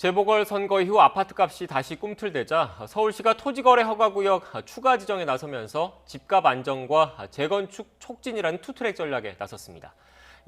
재보궐선거 이후 아파트값이 다시 꿈틀대자 서울시가 토지거래 허가구역 추가 지정에 나서면서 집값 안정과 재건축 촉진이라는 투트랙 전략에 나섰습니다.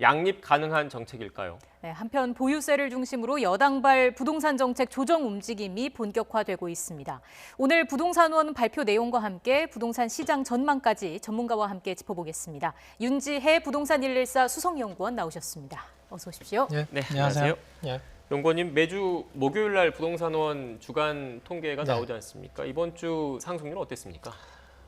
양립 가능한 정책일까요? 네, 한편 보유세를 중심으로 여당발 부동산 정책 조정 움직임이 본격화되고 있습니다. 오늘 부동산원 발표 내용과 함께 부동산 시장 전망까지 전문가와 함께 짚어보겠습니다. 윤지혜 부동산 114 수석연구원 나오셨습니다. 어서 오십시오. 네, 안녕하세요. 예. 연구원님, 매주 목요일 날 부동산원 주간 통계가 네. 나오지 않습니까? 이번 주 상승률은 어땠습니까?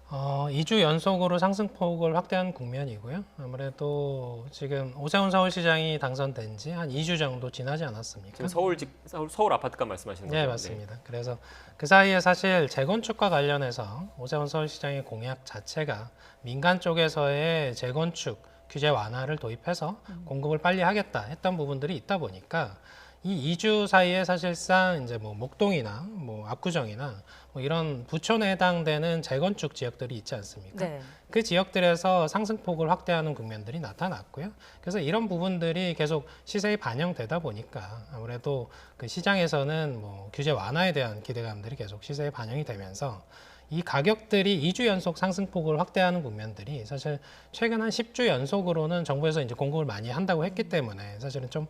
2주 연속으로 상승폭을 확대한 국면이고요. 아무래도 지금 오세훈 서울시장이 당선된 지 한 2주 정도 지나지 않았습니까? 지금 서울 아파트값 말씀하시는 거죠? 네, 맞습니다. 그래서 그 사이에 사실 재건축과 관련해서 오세훈 서울시장의 공약 자체가 민간 쪽에서의 재건축 규제 완화를 도입해서 공급을 빨리 하겠다 했던 부분들이 있다 보니까 이 2주 사이에 사실상 이제 뭐 목동이나 뭐 압구정이나 뭐 이런 부촌에 해당되는 재건축 지역들이 있지 않습니까? 네. 그 지역들에서 상승폭을 확대하는 국면들이 나타났고요. 그래서 이런 부분들이 계속 시세에 반영되다 보니까 아무래도 그 시장에서는 뭐 규제 완화에 대한 기대감들이 계속 시세에 반영이 되면서 이 가격들이 2주 연속 상승폭을 확대하는 국면들이 사실 최근 한 10주 연속으로는 정부에서 이제 공급을 많이 한다고 했기 때문에 사실은 좀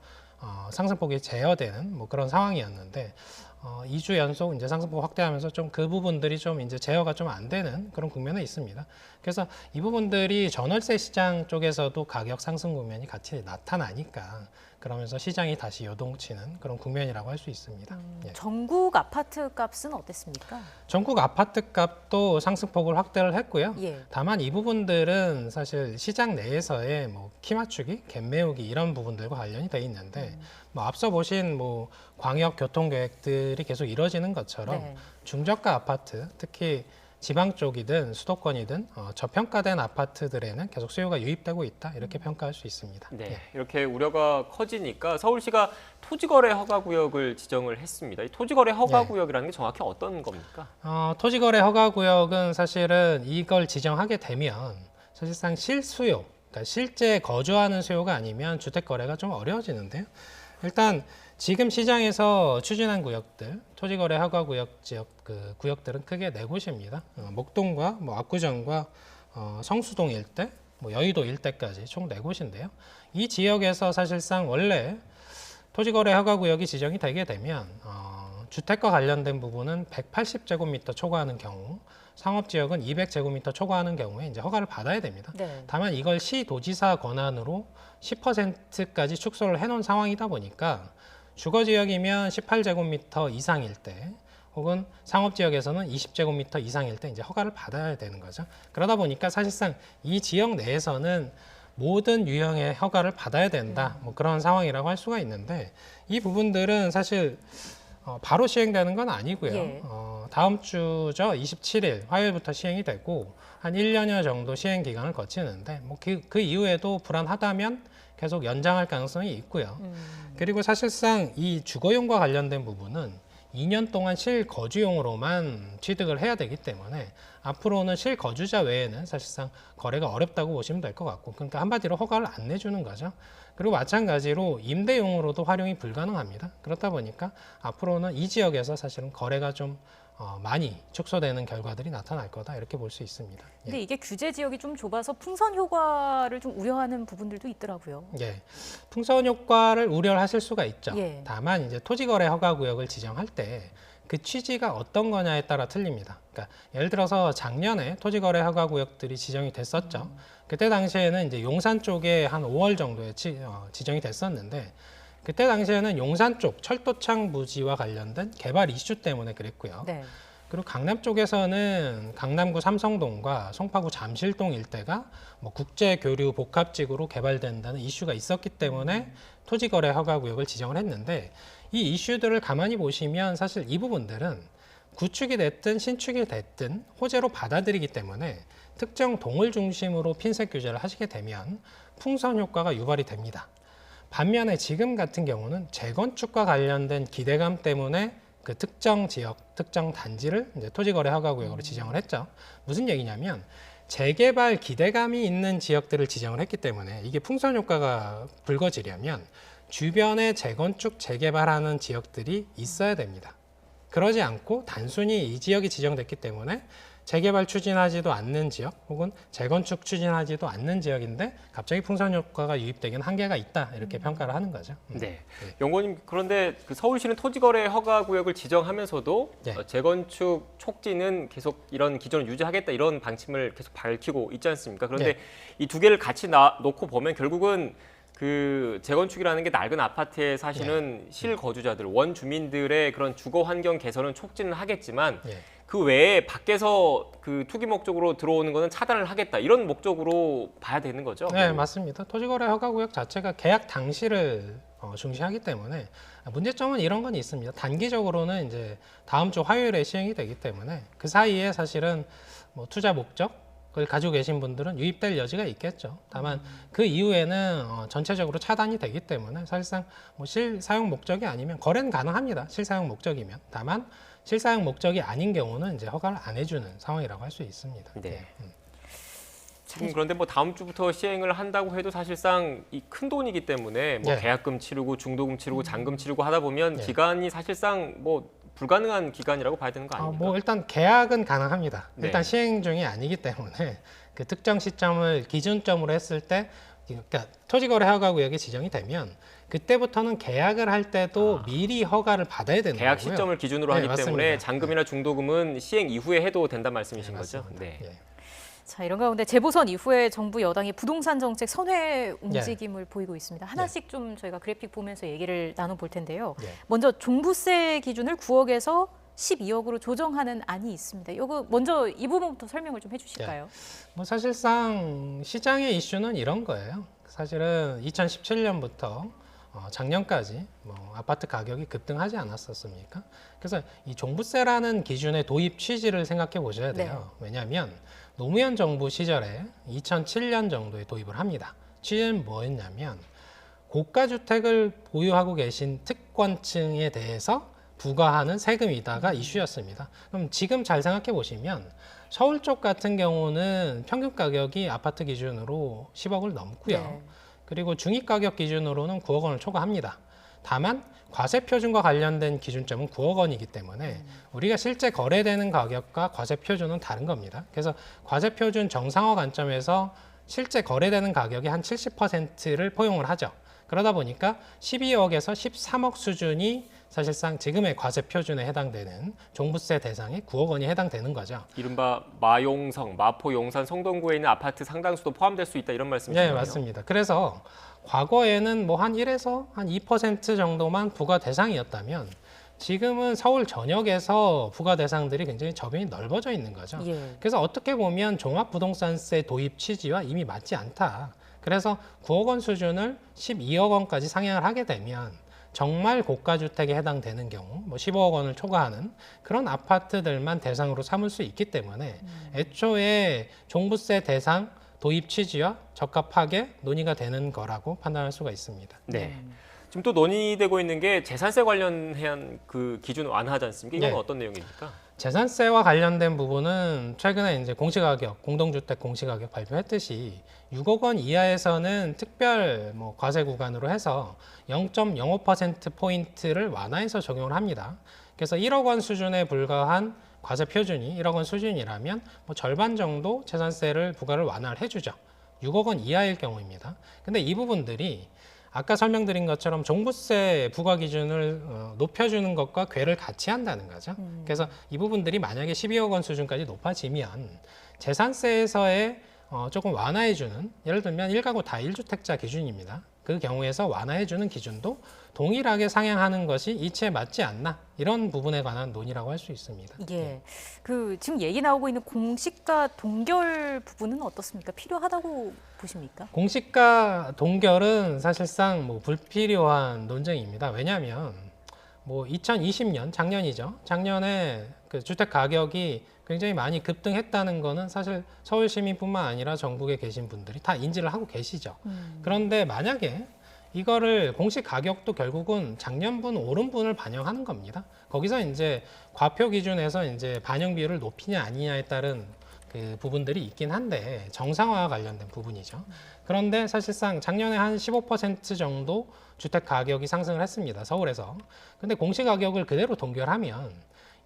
상승폭이 제어되는 뭐 그런 상황이었는데 2주 연속 이제 상승폭 확대하면서 좀 그 부분들이 좀 이제 제어가 좀 안 되는 그런 국면에 있습니다. 그래서 이 부분들이 전월세 시장 쪽에서도 가격 상승 국면이 같이 나타나니까 그러면서 시장이 다시 요동치는 그런 국면이라고 할 수 있습니다. 예. 전국 아파트 값은 어땠습니까? 전국 아파트 값도 상승폭을 확대를 했고요. 예. 다만 이 부분들은 사실 시장 내에서의 뭐 키 맞추기, 갭 메우기 이런 부분들과 관련이 돼 있는데 뭐 앞서 보신 뭐 광역 교통 계획들이 계속 이루어지는 것처럼 네. 중저가 아파트, 특히 지방 쪽이든 수도권이든 저평가된 아파트들에는 계속 수요가 유입되고 있다 이렇게 평가할 수 있습니다. 네, 예. 이렇게 우려가 커지니까 서울시가 토지거래 허가구역을 지정을 했습니다. 이 토지거래 허가구역이라는 게 정확히 어떤 겁니까? 토지거래 허가구역은 사실은 이걸 지정하게 되면 사실상 실수요, 그러니까 실제 거주하는 수요가 아니면 주택거래가 좀 어려워지는데요. 일단 지금 시장에서 추진한 구역들, 토지거래 허가구역 지역 그 구역들은 크게 네 곳입니다. 목동과 뭐 압구정과 성수동 일대, 뭐 여의도 일대까지 총 네 곳인데요. 이 지역에서 사실상 원래 토지거래 허가구역이 지정이 되게 되면 주택과 관련된 부분은 180제곱미터 초과하는 경우, 상업지역은 200제곱미터 초과하는 경우에 이제 허가를 받아야 됩니다. 네. 다만 이걸 시도지사 권한으로 10%까지 축소를 해놓은 상황이다 보니까 주거지역이면 18제곱미터 이상일 때 혹은 상업지역에서는 20제곱미터 이상일 때 이제 허가를 받아야 되는 거죠. 그러다 보니까 사실상 이 지역 내에서는 모든 유형의 허가를 받아야 된다. 뭐 그런 상황이라고 할 수가 있는데 이 부분들은 사실 바로 시행되는 건 아니고요. 예. 다음 주죠. 27일 화요일부터 시행이 되고 한 1년여 정도 시행 기간을 거치는데 뭐 그 이후에도 불안하다면 계속 연장할 가능성이 있고요. 그리고 사실상 이 주거용과 관련된 부분은 2년 동안 실거주용으로만 취득을 해야 되기 때문에 앞으로는 실거주자 외에는 사실상 거래가 어렵다고 보시면 될 것 같고, 그러니까 한마디로 허가를 안 내주는 거죠. 그리고 마찬가지로 임대용으로도 활용이 불가능합니다. 그렇다 보니까 앞으로는 이 지역에서 사실은 거래가 좀 많이 축소되는 결과들이 나타날 거다 이렇게 볼 수 있습니다. 근데 이게 규제 지역이 좀 좁아서 풍선 효과를 좀 우려하는 부분들도 있더라고요. 예, 풍선 효과를 우려하실 수가 있죠. 예. 다만 이제 토지거래 허가구역을 지정할 때 그 취지가 어떤 거냐에 따라 틀립니다. 그러니까 예를 들어서 작년에 토지거래 허가구역들이 지정이 됐었죠. 그때 당시에는 이제 용산 쪽에 한 5월 정도에 지정이 됐었는데 그때 당시에는 용산 쪽 철도창 부지와 관련된 개발 이슈 때문에 그랬고요. 네. 그리고 강남 쪽에서는 강남구 삼성동과 송파구 잠실동 일대가 뭐 국제교류 복합지구로 개발된다는 이슈가 있었기 때문에 토지거래 허가구역을 지정을 했는데 이 이슈들을 가만히 보시면 사실 이 부분들은 구축이 됐든 신축이 됐든 호재로 받아들이기 때문에 특정 동을 중심으로 핀셋 규제를 하시게 되면 풍선 효과가 유발이 됩니다. 반면에 지금 같은 경우는 재건축과 관련된 기대감 때문에 그 특정 지역, 특정 단지를 이제 토지거래 허가구역으로 지정을 했죠. 무슨 얘기냐면 재개발 기대감이 있는 지역들을 지정을 했기 때문에 이게 풍선 효과가 불거지려면 주변에 재건축, 재개발하는 지역들이 있어야 됩니다. 그러지 않고 단순히 이 지역이 지정됐기 때문에 재개발 추진하지도 않는 지역 혹은 재건축 추진하지도 않는 지역인데 갑자기 풍선 효과가 유입되기는 한계가 있다 이렇게 평가를 하는 거죠. 네. 연구원님, 그런데 그 서울시는 토지거래 허가구역을 지정하면서도 네. 재건축 촉진은 계속 이런 기존을 유지하겠다 이런 방침을 계속 밝히고 있지 않습니까? 그런데 네. 이 두 개를 같이 놓고 보면 결국은 그 재건축이라는 게 낡은 아파트에 사시는 실거주자들, 원주민들의 그런 주거 환경 개선은 촉진을 하겠지만 네. 그 외에 밖에서 그 투기 목적으로 들어오는 거는 차단을 하겠다 이런 목적으로 봐야 되는 거죠? 네, 맞습니다. 토지거래 허가구역 자체가 계약 당시를 중시하기 때문에 문제점은 이런 건 있습니다. 단기적으로는 이제 다음 주 화요일에 시행이 되기 때문에 그 사이에 사실은 뭐 투자 목적을 가지고 계신 분들은 유입될 여지가 있겠죠. 다만 그 이후에는 전체적으로 차단이 되기 때문에 사실상 뭐 실사용 목적이 아니면 거래는 가능합니다. 실사용 목적이면. 다만 실사용 목적이 아닌 경우는 이제 허가를 안 해주는 상황이라고 할 수 있습니다. 네. 지금 그런데 뭐 다음 주부터 시행을 한다고 해도 사실상 이 큰 돈이기 때문에 뭐 네. 계약금 치르고 중도금 치르고 잔금 치르고 하다 보면 네. 기간이 사실상 뭐 불가능한 기간이라고 봐야 되는 거 아닙니까? 뭐 일단 계약은 가능합니다. 네. 일단 시행 중이 아니기 때문에 그 특정 시점을 기준점으로 했을 때, 그러니까 토지거래 허가구역이 지정이 되면 그때부터는 계약을 할 때도 미리 허가를 받아야 되는 계약 거고요. 시점을 기준으로 네, 하기 맞습니다. 때문에 잔금이나 중도금은 시행 이후에 해도 된다는 말씀이신 네, 거죠? 맞습니다. 네. 예. 자, 이런 가운데 재보선 이후에 정부 여당이 부동산 정책 선회 움직임을 보이고 있습니다. 하나씩 좀 저희가 그래픽 보면서 얘기를 나눠볼 텐데요. 예. 먼저 종부세 기준을 9억에서 12억으로 조정하는 안이 있습니다. 이거 먼저 이 부분부터 설명을 좀 해주실까요? 뭐 사실상 시장의 이슈는 이런 거예요. 사실은 2017년부터 작년까지 뭐 아파트 가격이 급등하지 않았었습니까? 그래서 이 종부세라는 기준의 도입 취지를 생각해 보셔야 돼요. 왜냐하면 노무현 정부 시절에 2007년 정도에 도입을 합니다. 취지는 뭐였냐면 고가 주택을 보유하고 계신 특권층에 대해서 부과하는 세금이다가 이슈였습니다. 그럼 지금 잘 생각해 보시면 서울 쪽 같은 경우는 평균 가격이 아파트 기준으로 10억을 넘고요. 네. 그리고 중위가격 기준으로는 9억 원을 초과합니다. 다만 과세표준과 관련된 기준점은 9억 원이기 때문에 우리가 실제 거래되는 가격과 과세표준은 다른 겁니다. 그래서 과세표준 정상화 관점에서 실제 거래되는 가격의 한 70%를 포용을 하죠. 그러다 보니까 12억에서 13억 수준이 사실상 지금의 과세 표준에 해당되는 종부세 대상의 9억 원이 해당되는 거죠. 이른바 마용성, 마포, 용산, 성동구에 있는 아파트 상당수도 포함될 수 있다 이런 말씀이신가요? 네, 맞습니다. 그래서 과거에는 뭐 한 1에서 한 2% 정도만 부과 대상이었다면 지금은 서울 전역에서 부과 대상들이 굉장히 저변이 넓어져 있는 거죠. 예. 그래서 어떻게 보면 종합부동산세 도입 취지와 이미 맞지 않다. 그래서 9억 원 수준을 12억 원까지 상향을 하게 되면 정말 고가주택에 해당되는 경우 뭐 15억 원을 초과하는 그런 아파트들만 대상으로 삼을 수 있기 때문에 애초에 종부세 대상 도입 취지와 적합하게 논의가 되는 거라고 판단할 수가 있습니다. 네. 지금 또 논의되고 있는 게 재산세 관련한 그 기준 완화하지 않습니까? 이건 네. 어떤 내용입니까? 재산세와 관련된 부분은 최근에 이제 공시가격, 공동주택 공시가격 발표했듯이 6억 원 이하에서는 특별 뭐 과세 구간으로 해서 0.05% 포인트를 완화해서 적용을 합니다. 그래서 1억 원 수준에 불과한 과세 표준이 1억 원 수준이라면 뭐 절반 정도 재산세를 부과를 완화를 해주죠. 6억 원 이하일 경우입니다. 근데 이 부분들이 아까 설명드린 것처럼 종부세 부과 기준을 높여주는 것과 궤를 같이 한다는 거죠. 그래서 이 부분들이 만약에 12억 원 수준까지 높아지면 재산세에서의 조금 완화해주는, 예를 들면 1가구 다 1주택자 기준입니다. 그 경우에서 완화해주는 기준도 동일하게 상향하는 것이 이치에 맞지 않나, 이런 부분에 관한 논의라고 할 수 있습니다. 예. 그 지금 얘기 나오고 있는 공시가 동결 부분은 어떻습니까? 필요하다고 보십니까? 공시가 동결은 사실상 뭐 불필요한 논쟁입니다. 왜냐하면 뭐 2020년 작년이죠. 작년에 그 주택 가격이 굉장히 많이 급등했다는 거는 사실 서울 시민뿐만 아니라 전국에 계신 분들이 다 인지를 하고 계시죠. 그런데 만약에 이거를 공시 가격도 결국은 작년분 오름분을 반영하는 겁니다. 거기서 이제 과표 기준에서 이제 반영 비율을 높이냐 아니냐에 따른 그 그 부분들이 있긴 한데 정상화와 관련된 부분이죠. 그런데 사실상 작년에 한 15% 정도 주택 가격이 상승을 했습니다. 서울에서. 근데 공시 가격을 그대로 동결하면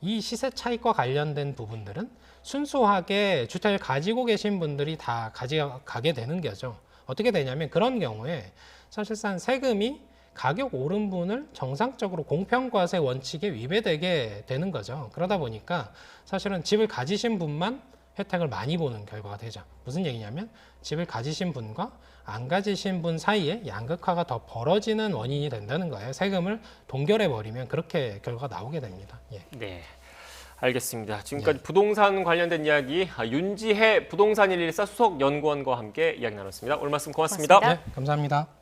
이 시세 차익과 관련된 부분들은 순수하게 주택을 가지고 계신 분들이 다 가져가게 되는 거죠. 어떻게 되냐면 그런 경우에 사실상 세금이 가격 오른 분을 정상적으로 공평과세 원칙에 위배되게 되는 거죠. 그러다 보니까 사실은 집을 가지신 분만 혜택을 많이 보는 결과가 되죠. 무슨 얘기냐면 집을 가지신 분과 안 가지신 분 사이에 양극화가 더 벌어지는 원인이 된다는 거예요. 세금을 동결해 버리면 그렇게 결과가 나오게 됩니다. 예. 네, 알겠습니다. 지금까지 부동산 관련된 이야기 윤지혜 부동산 114 수석 연구원과 함께 이야기 나눴습니다. 오늘 말씀 고맙습니다. 고맙습니다. 네, 감사합니다.